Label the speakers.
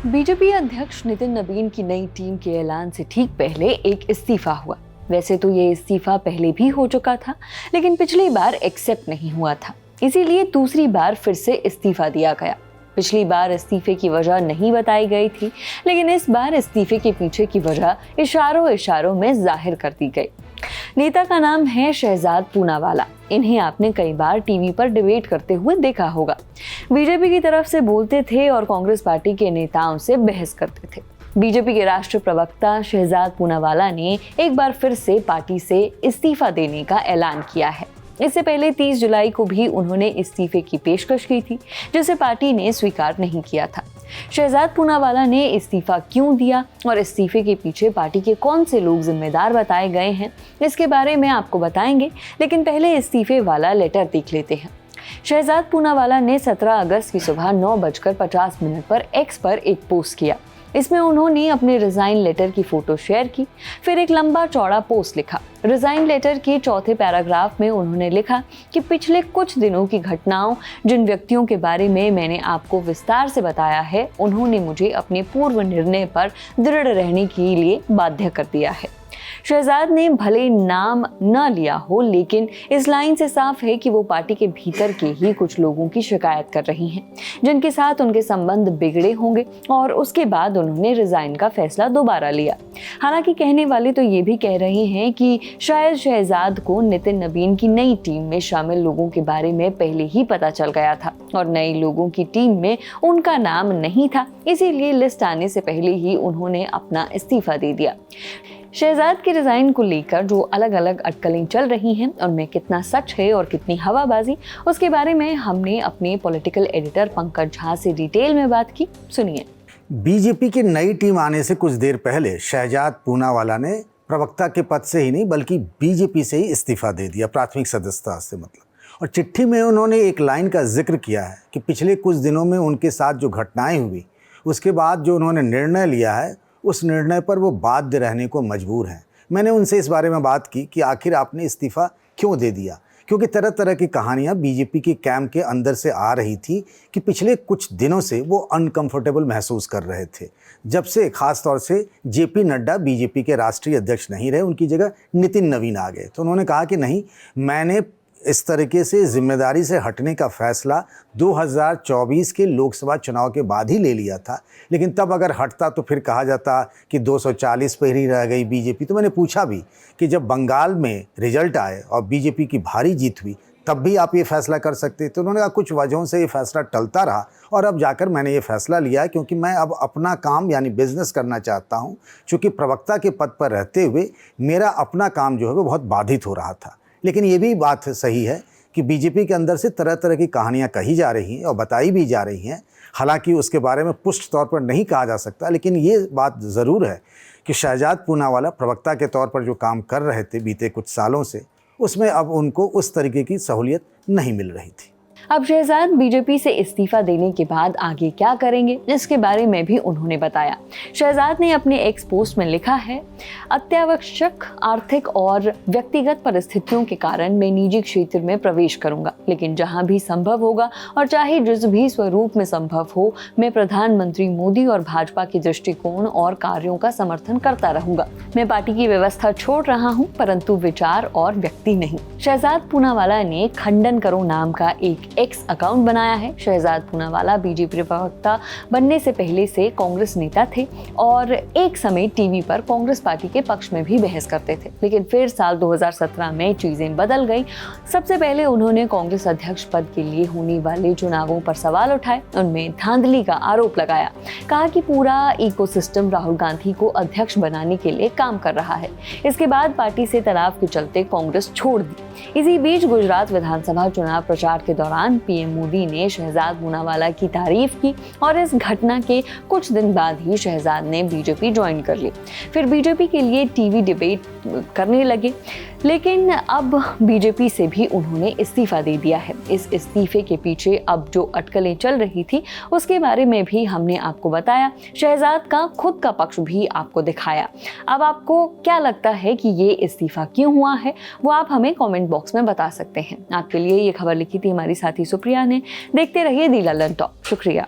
Speaker 1: BJP अध्यक्ष नितिन नवीन की नई टीम के ऐलान से ठीक पहले एक इस्तीफा हुआ। वैसे तो ये इस्तीफा पहले भी हो चुका था, लेकिन पिछली बार एक्सेप्ट नहीं हुआ था, इसीलिए दूसरी बार फिर से इस्तीफा दिया गया। पिछली बार इस्तीफे की वजह नहीं बताई गई थी, लेकिन इस बार इस्तीफे के पीछे की वजह इशारों इशारों में जाहिर कर दी गई। नेता का नाम है शहजाद पूनावाला। इन्हें आपने कई बार टीवी पर डिबेट करते हुए देखा होगा। बीजेपी की तरफ से बोलते थे और कांग्रेस पार्टी के नेताओं से बहस करते थे। बीजेपी के राष्ट्रीय प्रवक्ता शहजाद पूनावाला ने एक बार फिर से पार्टी से इस्तीफा देने का ऐलान किया है। इससे पहले 30 जुलाई को भी उन्होंने इस्तीफे की पेशकश की थी, जिसे पार्टी ने स्वीकार नहीं किया था। शहजाद पूनावाला ने इस्तीफा क्यों दिया और इस्तीफे के पीछे पार्टी के कौन से लोग जिम्मेदार बताए गए हैं, इसके बारे में आपको बताएंगे, लेकिन पहले इस्तीफे वाला लेटर देख लेते हैं। शहजाद पूनावाला ने 17 अगस्त की सुबह 9:50 पर एक्स पर एक पोस्ट किया। इसमें उन्होंने अपने रिजाइन लेटर की फोटो शेयर की, फिर एक लंबा चौड़ा पोस्ट लिखा। रिजाइन लेटर के चौथे पैराग्राफ में उन्होंने लिखा कि पिछले कुछ दिनों की घटनाओं, जिन व्यक्तियों के बारे में मैंने आपको विस्तार से बताया है, उन्होंने मुझे अपने पूर्व निर्णय पर दृढ़ रहने के लिए बाध्य कर दिया है। शहजाद ने भले नाम न लिया हो, लेकिन इस लाइन से साफ है कि वो पार्टी के भीतर के ही कुछ लोगों की शिकायत कर रही हैं, जिनके साथ उनके संबंध बिगड़े होंगे और उसके बाद उन्होंने रिजाइन का फैसला दोबारा लिया। हालांकि कहने वाले तो ये भी कह रहे हैं कि शायद शहजाद को नितिन नवीन की नई टीम में शामिल लोगों के बारे में पहले ही पता चल गया था और नए लोगों की टीम में उनका नाम नहीं था, इसीलिए लिस्ट आने से पहले ही उन्होंने अपना इस्तीफा दे दिया। शहजाद के रिजाइन को लेकर जो अलग अलग अटकलें चल रही हैं, उनमें कितना सच है और कितनी हवाबाजी, उसके बारे में हमने अपने पॉलिटिकल एडिटर पंकज झा से डिटेल में बात की। सुनिए।
Speaker 2: बीजेपी की नई टीम आने से कुछ देर पहले शहजाद पूनावाला ने प्रवक्ता के पद से ही नहीं बल्कि बीजेपी से ही इस्तीफा दे दिया, प्राथमिक सदस्यता से मतलब। और चिट्ठी में उन्होंने एक लाइन का जिक्र किया है कि पिछले कुछ दिनों में उनके साथ जो घटनाएं हुई, उसके बाद जो उन्होंने निर्णय लिया है, उस निर्णय पर वो बाध्य रहने को मजबूर हैं। मैंने उनसे इस बारे में बात की कि आखिर आपने इस्तीफ़ा क्यों दे दिया, क्योंकि तरह तरह की कहानियां बीजेपी के कैंप के अंदर से आ रही थी कि पिछले कुछ दिनों से वो अनकंफर्टेबल महसूस कर रहे थे, जब से खास तौर से जेपी नड्डा बीजेपी के राष्ट्रीय अध्यक्ष नहीं रहे, उनकी जगह नितिन नवीन आ गए। तो उन्होंने कहा कि नहीं, मैंने इस तरीके से जिम्मेदारी से हटने का फैसला 2024 के लोकसभा चुनाव के बाद ही ले लिया था, लेकिन तब अगर हटता तो फिर कहा जाता कि 240 पर ही रह गई बीजेपी। तो मैंने पूछा भी कि जब बंगाल में रिजल्ट आए और बीजेपी की भारी जीत हुई, तब भी आप ये फैसला कर सकते। तो उन्होंने कहा कुछ वजहों से ये फैसला टलता रहा और अब जाकर मैंने ये फैसला लिया क्योंकि मैं अब अपना काम यानी बिजनेस करना चाहता हूँ। चूँकि प्रवक्ता के पद पर रहते हुए मेरा अपना काम जो है वो बहुत बाधित हो रहा था। लेकिन ये भी बात सही है कि बीजेपी के अंदर से तरह तरह की कहानियां कही जा रही हैं और बताई भी जा रही हैं। हालांकि उसके बारे में पुष्ट तौर पर नहीं कहा जा सकता, लेकिन ये बात ज़रूर है कि शहजाद पूनावाला प्रवक्ता के तौर पर जो काम कर रहे थे बीते कुछ सालों से, उसमें अब उनको उस तरीके की सहूलियत नहीं मिल रही थी।
Speaker 1: अब शहजाद बीजेपी से इस्तीफा देने के बाद आगे क्या करेंगे, इसके बारे में भी उन्होंने बताया। शहजाद ने अपने एक्स पोस्ट में लिखा है, अत्यावश्यक आर्थिक और व्यक्तिगत परिस्थितियों के कारण मैं निजी क्षेत्र में प्रवेश करूंगा, लेकिन जहां भी संभव होगा और चाहे जिस भी स्वरूप में संभव हो, मैं प्रधानमंत्री मोदी और भाजपा के दृष्टिकोण और कार्यों का समर्थन करता रहूंगा। मैं पार्टी की व्यवस्था छोड़ रहा हूं, परंतु विचार और व्यक्ति नहीं। शहजाद पूनावाला ने खंडन करो नाम का एक एक्स अकाउंट बनाया है। शहजाद पूनावाला बीजेपी प्रवक्ता बनने से पहले से कांग्रेस नेता थे और एक समय टीवी पर कांग्रेस पार्टी के पक्ष में भी बहस करते थे, लेकिन फिर साल 2017 में चीजें बदल गई। सबसे पहले उन्होंने कांग्रेस अध्यक्ष पद के लिए होने वाले चुनावों पर सवाल उठाए, उनमें धांधली का आरोप लगाया, कहा कि पूरा इकोसिस्टम राहुल गांधी को अध्यक्ष बनाने के लिए काम कर रहा है। इसके बाद पार्टी से तनाव के चलते कांग्रेस छोड़ दी। इसी बीच गुजरात विधानसभा चुनाव प्रचार के दौरान पीएम मोदी ने शहजाद पूनावाला की तारीफ की और इस घटना के कुछ दिन बाद ही शहजाद ने बीजेपी ज्वाइन कर ली। फिर बीजेपी के लिए टीवी डिबेट करने लगे, लेकिन अब बीजेपी से भी उन्होंने इस्तीफा दे दिया है। इस इस्तीफे के पीछे अब जो अटकलें चल रही थी, उसके बारे में भी हमने आपको बताया। शहजाद का खुद का पक्ष भी आपको दिखाया। अब आपको क्या लगता है कि ये इस्तीफा क्यों हुआ है, वो आप हमें कमेंट बॉक्स में बता सकते हैं। आपके लिए ये खबर लिखी थी हमारी साथी सुप्रिया ने। देखते रहिए दी ललन टॉक। शुक्रिया।